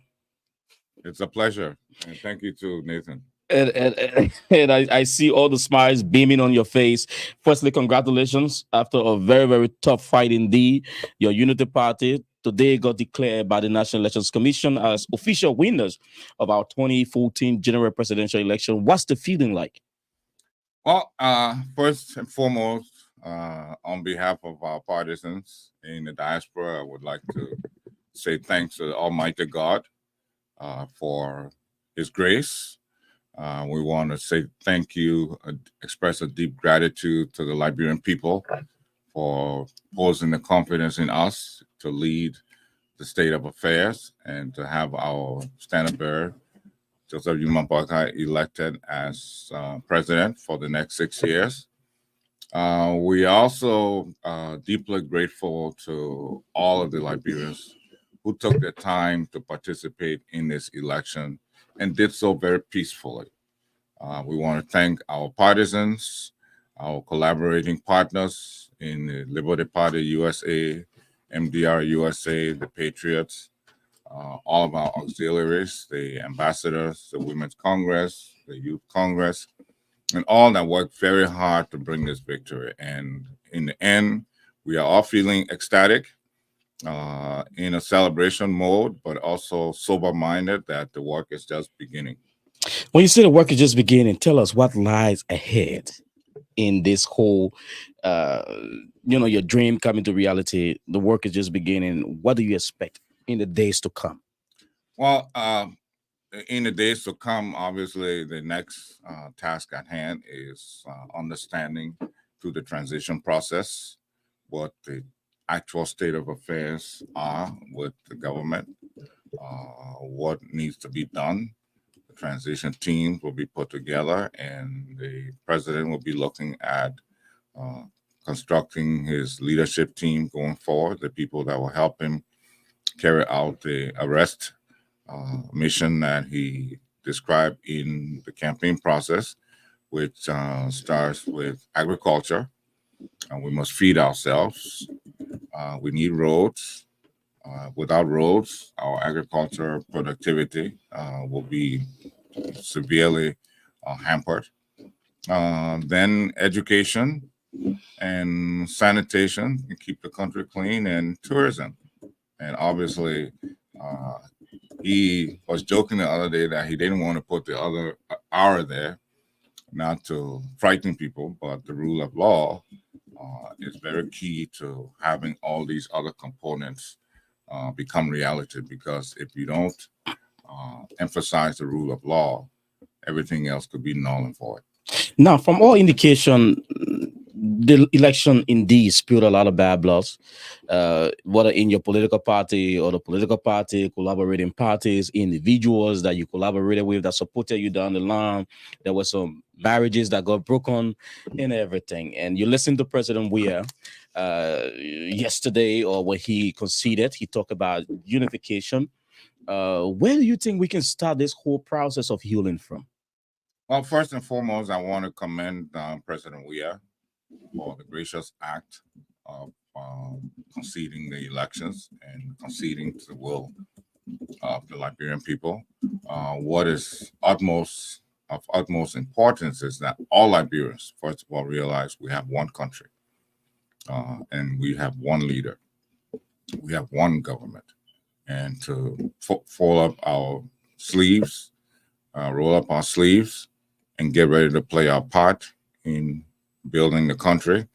It's a pleasure, and thank you to Nathan. And I see all the smiles beaming on your face. Firstly, congratulations after a very, very tough fight indeed. Your Unity Party today got declared by the National Elections Commission as official winners of our 2014 general presidential election. What's the feeling like? Well, first and foremost, on behalf of our partisans in the diaspora, I would like to say thanks to Almighty God for His grace. We want to say thank you, express a deep gratitude to the Liberian people for posing the confidence in us to lead the state of affairs and to have our standard bearer, Joseph Yumapaka, elected as president for the next 6 years. We also deeply grateful to all of the Liberians who took the time to participate in this election and did so very peacefully. We want to thank our partisans, our collaborating partners in the Liberty Party USA, MDR USA, the Patriots, all of our auxiliaries, the ambassadors, the Women's Congress, the Youth Congress, and all that worked very hard to bring this victory. And in the end, we are all feeling ecstatic, in a celebration mode, but also sober-minded that the work is just beginning. When you say the work is just beginning, tell us what lies ahead in this whole, your dream coming to reality. The work is just beginning. What do you expect in the days to come? Well, in the days to come, obviously, the next task at hand is understanding through the transition process what the actual state of affairs are with the government, what needs to be done. The transition team will be put together, and the president will be looking at constructing his leadership team going forward, the people that will help him carry out the arrest mission that he described in the campaign process, which starts with agriculture. And we must feed ourselves. We need roads. Without roads, our agriculture productivity will be severely hampered. Then education and sanitation to keep the country clean, and tourism. And obviously, he was joking the other day that he didn't want to put the other hour there, not to frighten people, but the rule of law is very key to having all these other components become reality. Because if you don't emphasize the rule of law, everything else could be null and void. Now, from all indication, the election indeed spilled a lot of bad blood, whether in your political party or the political party, collaborating parties, individuals that you collaborated with that supported you down the line. There were some marriages that got broken and everything. And you listen to President Weah yesterday, or when he conceded, he talked about unification. Where do you think we can start this whole process of healing from? Well, first and foremost, I want to commend President Weah for the gracious act of conceding the elections and conceding to the will of the Liberian people. What is of utmost importance is that all Liberians, first of all, realize we have one country and we have one leader. We have one government. And to roll up our sleeves and get ready to play our part in building the country.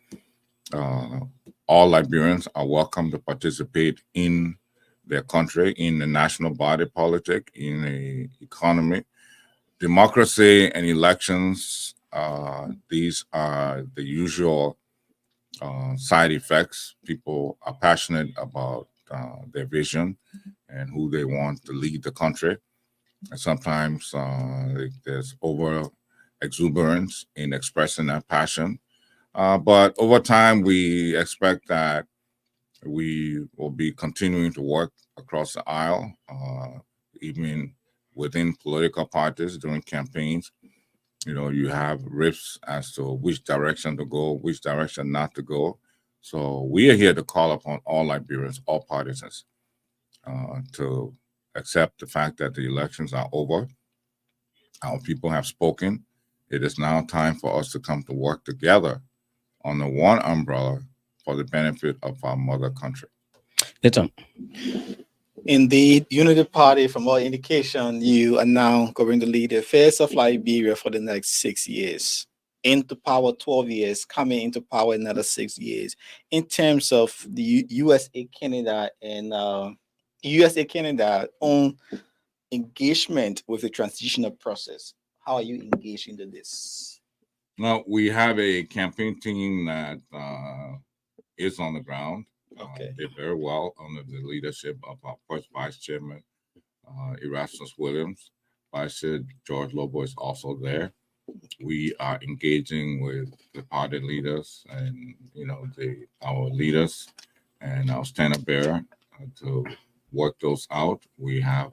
All Liberians are welcome to participate in their country, in the national body politic, in the economy. Democracy and elections, these are the usual side effects. People are passionate about their vision and who they want to lead the country. And sometimes there's over exuberance in expressing that passion. But over time, we expect that we will be continuing to work across the aisle, even within political parties during campaigns. You know, you have rifts as to which direction to go, which direction not to go. So we are here to call upon all Liberians, all partisans, to accept the fact that the elections are over. Our people have spoken. It is now time for us to come to work together under one umbrella for the benefit of our mother country. Indeed, Unity Party, from all indication, you are now going to lead the affairs of Liberia for the next 6 years. Into power 12 years, coming into power another 6 years. In terms of the USA, Canada, and USA, Canada own engagement with the transitional process, how are you engaged into this? Well, we have a campaign team that is on the ground. Okay. Did very well under the leadership of our first vice chairman, Erasmus Williams. Vice Chair George Lobo is also there. We are engaging with the party leaders and our leaders and our standard bearer to work those out. We have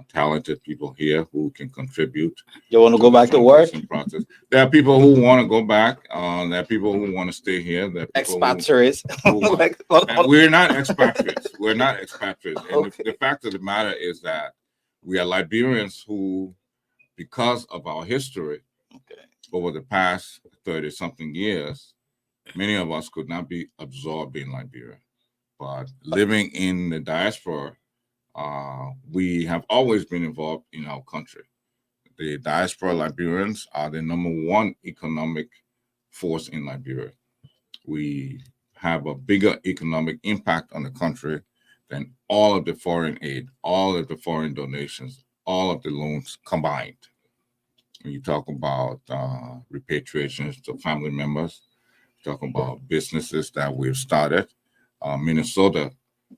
talented people here who can contribute. You want to go back to work? Process. There are people who want to go back. There are people who want to stay here. There are expatriates. We're not expatriates. We're not expatriates. And Okay. the fact of the matter is that we are Liberians who, because of our history over the past 30-something years, many of us could not be absorbed in Liberia. But living in the diaspora, we have always been involved in our country. The diaspora Liberians are the #1 economic force in Liberia. We have a bigger economic impact on the country than all of the foreign aid, all of the foreign donations, all of the loans combined. When you talk about repatriations to family members, talk about businesses that we've started. Minnesota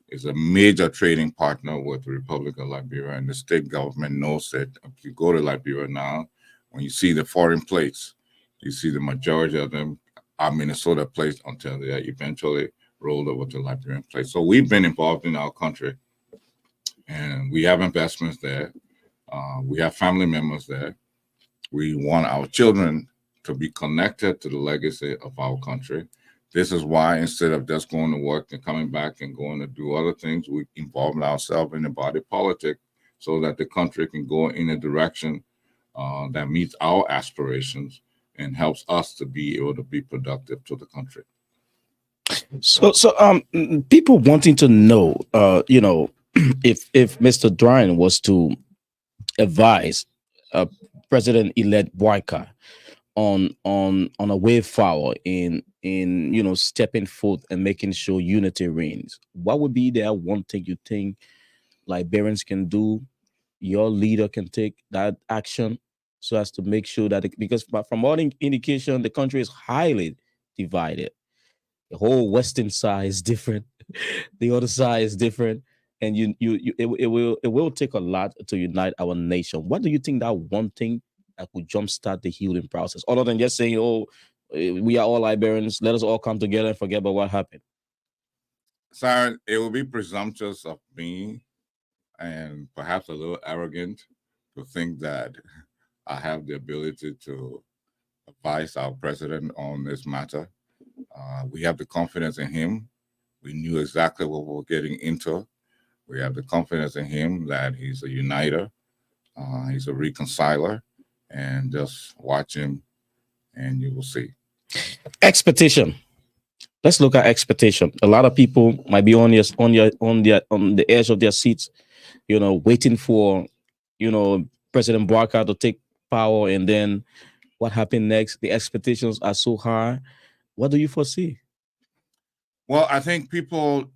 is a major trading partner with the Republic of Liberia, and the state government knows that. If you go to Liberia now, when you see the foreign plates, you see the majority of them are Minnesota plates until they are eventually rolled over to Liberian plates. So we've been involved in our country, and we have investments there. We have family members there. We want our children to be connected to the legacy of our country. This is why instead of just going to work and coming back and going to do other things, we involved ourselves in the body politic so that the country can go in a direction that meets our aspirations and helps us to be able to be productive to the country. So people wanting to know, if Mr. Dryden was to advise President-elect Boyka on a way forward in stepping forth and making sure unity reigns, what would be that one thing you think Liberians can do, your leader can take that action so as to make sure that because from all indication the country is highly divided. The whole western side is different, the other side is different, and it will take a lot to unite our nation. What do you think that one thing that could jumpstart the healing process, other than just saying, "Oh, we are all Liberians, let us all come together and forget about what happened"? Sir, it would be presumptuous of me and perhaps a little arrogant to think that I have the ability to advise our president on this matter. We have the confidence in him. We knew exactly what we were getting into. We have the confidence in him that he's a uniter, he's a reconciler, and just watch him and you will see. Expectation. Let's look at expectation. A lot of people might be on the edge of their seats, waiting for, President Boyka to take power, and then what happened next? The expectations are so high. What do you foresee? Well, I think people,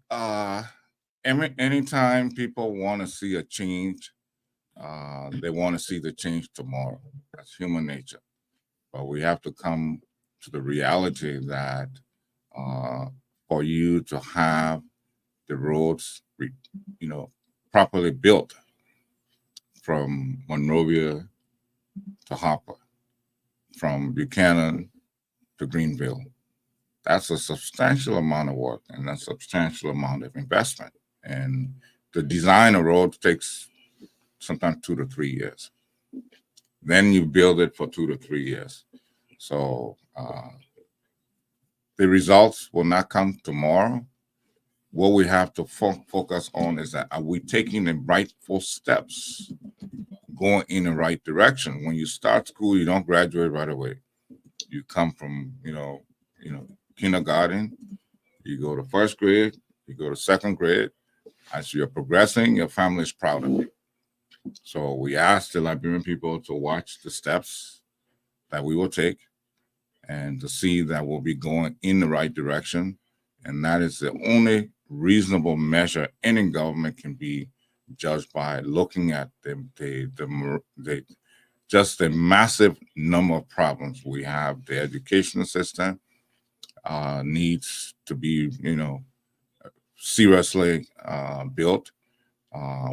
anytime people want to see a change, they want to see the change tomorrow. That's human nature. But we have to come to the reality that for you to have the roads, properly built from Monrovia to Harper, from Buchanan to Greenville, that's a substantial amount of work and a substantial amount of investment. And the design of roads takes sometimes 2 to 3 years. Then you build it for 2 to 3 years. So the results will not come tomorrow. What we have to focus on is that, are we taking the rightful steps, going in the right direction? When you start school, you don't graduate right away. You come from, kindergarten, you go to first grade, you go to second grade. As you're progressing, your family is proud of you. So we ask the Liberian people to watch the steps that we will take and to see that we'll be going in the right direction. And that is the only reasonable measure any government can be judged by, looking at just the massive number of problems we have. The education system needs to be, seriously built.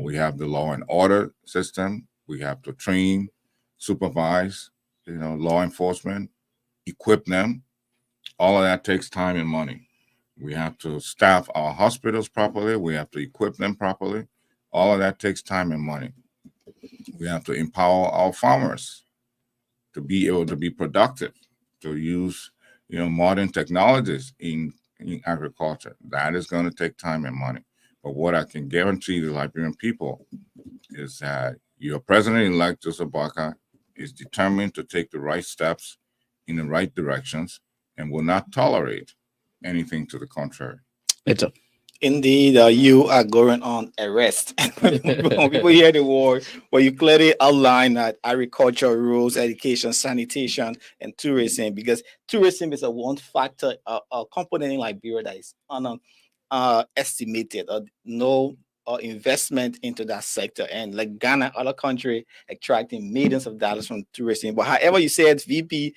We have the law and order system. We have to train, supervise, law enforcement, equip them. All of that takes time and money. We have to staff our hospitals properly. We have to equip them properly. All of that takes time and money. We have to empower our farmers to be able to be productive, to use, modern technologies in agriculture. That is going to take time and money. But what I can guarantee the Liberian people is that your president-elect, Joseph Boyka, is determined to take the right steps in the right directions and will not tolerate anything to the contrary. Indeed, you are going on arrest. When people hear the word, well, you clearly outline that agriculture, rules, education, sanitation, and tourism, because tourism is a one factor, a component in Liberia that is estimated, no investment into that sector. And like Ghana, other country attracting millions of dollars from tourism. But however you said, VP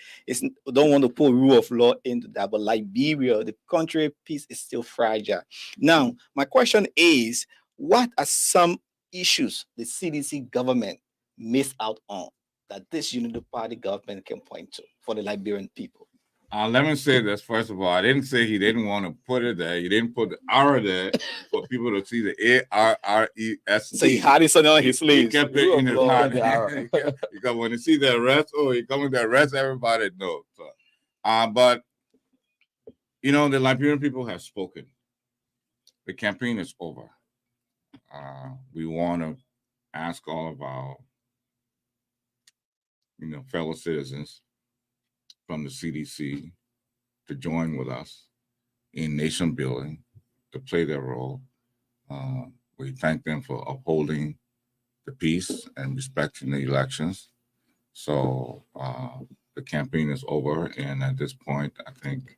don't want to put rule of law into that. But Liberia, the country peace is still fragile. Now, my question is, what are some issues the CDC government missed out on that this Unity Party government can point to for the Liberian people? Let me say this, first of all. I didn't say he didn't want to put it there. He didn't put the R there for people to see the ARREST. So he had it on his sleeves. He kept it in his heart. Because when you see the arrest, he coming to arrest everybody. No. But The Liberian people have spoken. The campaign is over. We want to ask all of our, fellow citizens from the CDC to join with us in nation building, to play their role. We thank them for upholding the peace and respecting the elections. So the campaign is over, and at this point, I think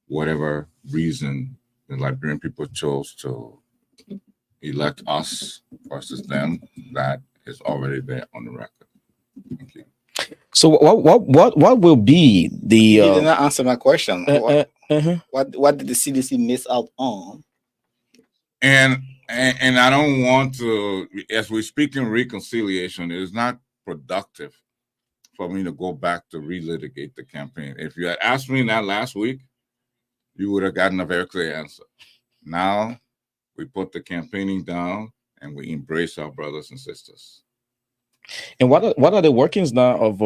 whatever reason the Liberian people chose to elect us versus them, that is already there on the record. Thank you. So what will be the? You did not answer my question. Uh-huh. What did the CDC miss out on? And I don't want to, as we speak in reconciliation, it is not productive for me to go back to relitigate the campaign. If you had asked me that last week, you would have gotten a very clear answer. Now we put the campaigning down and we embrace our brothers and sisters. And what are the workings now of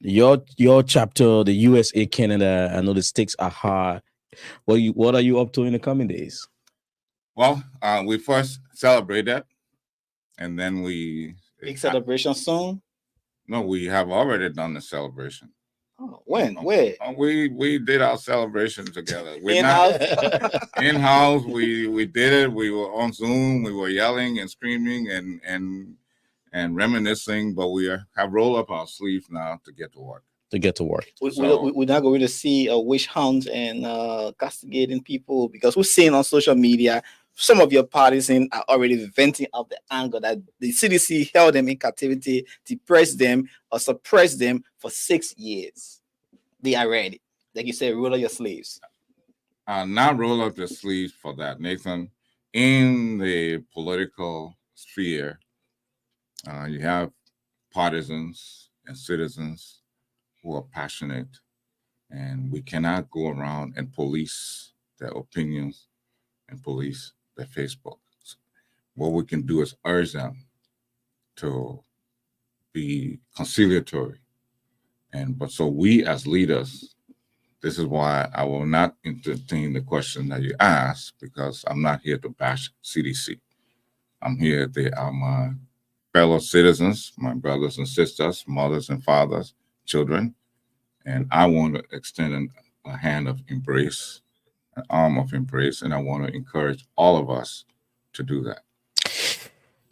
your chapter, the USA Canada? I know the stakes are high. What are you up to in the coming days? Well, we first celebrate that, and then big celebration soon. No, we have already done the celebration. Oh, when? Where? We did our celebration together. In-house? In-house, we did it. We were on Zoom. We were yelling and screaming and reminiscing, but we have rolled up our sleeves now to get to work. We're not going to see witch hunts and castigating people, because we're seeing on social media some of your partisans are already venting out the anger that the CDC held them in captivity, depressed them, or suppressed them for 6 years. They are ready. Like you said, roll up your sleeves. Not roll up the sleeves for that, Nathan. In the political sphere, you have partisans and citizens who are passionate, and we cannot go around and police their opinions and police their Facebook. What we can do is urge them to be conciliatory. But so we as leaders, this is why I will not entertain the question that you asked, because I'm not here to bash CDC. I'm here, they are my fellow citizens, my brothers and sisters, mothers and fathers, children, and I want to extend a hand of embrace, an arm of embrace, and I want to encourage all of us to do that.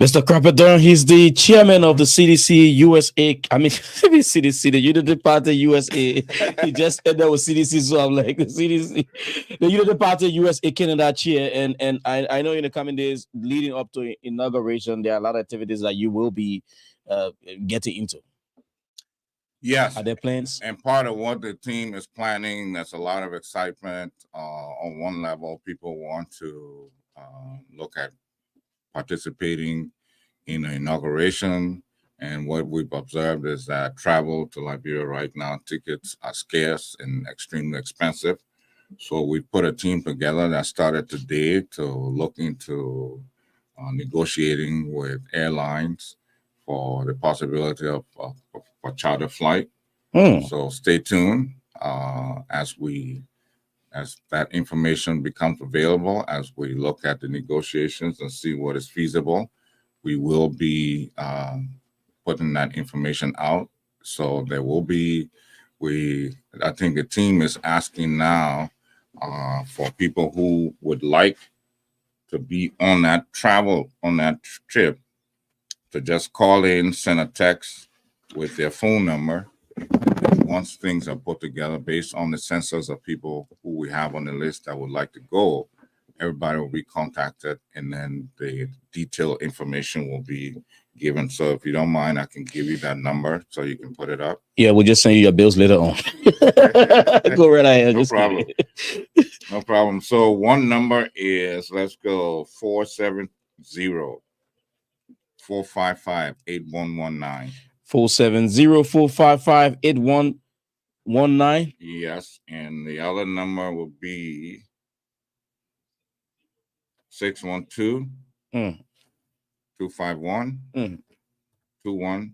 Mr. Carpenter, he's the chairman of the CDC USA. I mean, CDC, the Unity Party USA. He just ended with CDC, so I'm like, the CDC, the Unity Party USA Canada chair. And I know in the coming days, leading up to inauguration, there are a lot of activities that you will be getting into. Yes. Are there plans? And part of what the team is planning, there's a lot of excitement. On one level, people want to look at participating in the inauguration. And what we've observed is that travel to Liberia right now, tickets are scarce and extremely expensive. So we put a team together that started today to look into negotiating with airlines for the possibility of a charter flight. So stay tuned as that information becomes available, as we look at the negotiations and see what is feasible. We will be putting that information out. So there will be, I think the team is asking now for people who would like to be on that trip, to just call in, send a text with their phone number. Once things are put together based on the census of people who we have on the list that would like to go, everybody will be contacted, and then the detailed information will be given. So if you don't mind, I can give you that number so you can put it up. Yeah, we'll just send you your bills later on. Go right ahead. No problem. No problem. So one number is, let's go, 470-455-8119. 470-455-8119. Yes, and the other number will be 612-251-2145.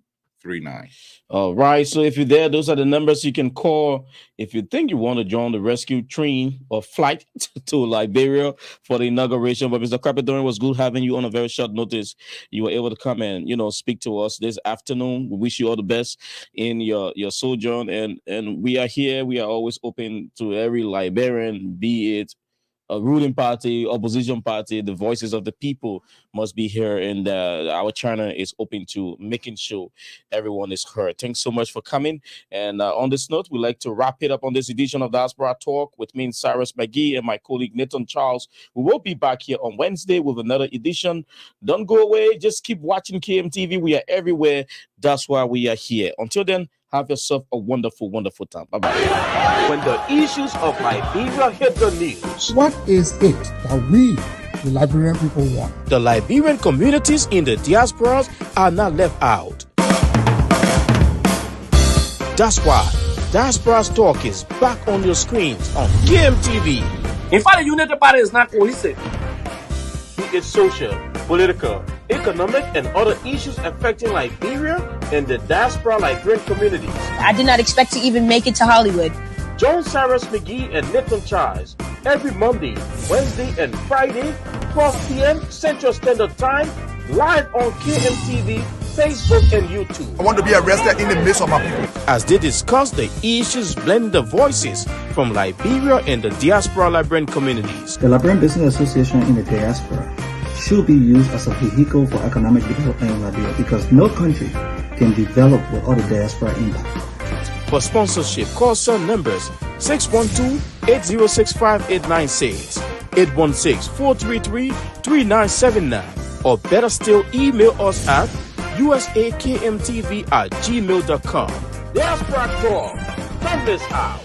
All right. So if you're there, those are the numbers you can call if you think you want to join the rescue train or flight to Liberia for the inauguration. But Mr. Carpenter, it was good having you on a very short notice. You were able to come and speak to us this afternoon. We wish you all the best in your sojourn, and we are here. We are always open to every Liberian, be it a ruling party, opposition party. The voices of the people must be here, and our channel is open to making sure everyone is heard. Thanks so much for coming. And on this note, we'd like to wrap it up on this edition of Diaspora Talk with me, Cyrus McGee, and my colleague Nathan Charles. We will be back here on Wednesday with another edition. Don't go away. Just keep watching KMTV. We are everywhere. That's why we are here. Until then, have yourself a wonderful, wonderful time. Bye-bye. When the issues of Liberia hit the news, What is it that we, the Liberian people, want? the Liberian communities in the diasporas are not left out. That's why Diaspora Talk is back on your screens on KMTV. In fact, the United Party is not cohesive. Be it social, political, economic, and other issues affecting Liberia and the diaspora Liberian communities. I did not expect to even make it to Hollywood. Join Cyrus McGee and Nathan Charles every Monday, Wednesday, and Friday, 12 p.m. Central Standard Time, live on KMTV, Facebook, and YouTube. I want to be arrested in the midst of my people. As they discuss the issues blending the voices from Liberia and the diaspora Liberian communities. The Liberian Business Association in the diaspora should be used as a vehicle for economic development in Liberia because no country can develop without a diaspora impact. For sponsorship, call cell numbers 612-806-5896, 816-433-3979, or better still, email us at usakmtv@gmail.com. Diaspora Talk, from this house.